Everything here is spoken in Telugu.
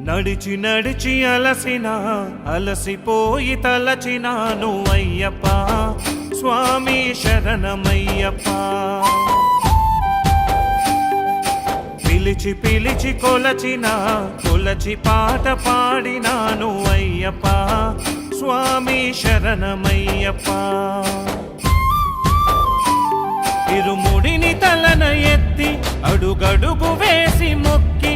నడిచి నడిచి అలసిపోయి తలచినాను అయ్యప్ప స్వామి శరణమయ్యప్ప. పిలిచి పిలిచి కొలచి పాట పాడినాను అయ్యప్ప స్వామి శరణమయ్యప్ప. ఇరుముడిని తలన ఎత్తి అడుగడుగు వేసి మొక్కి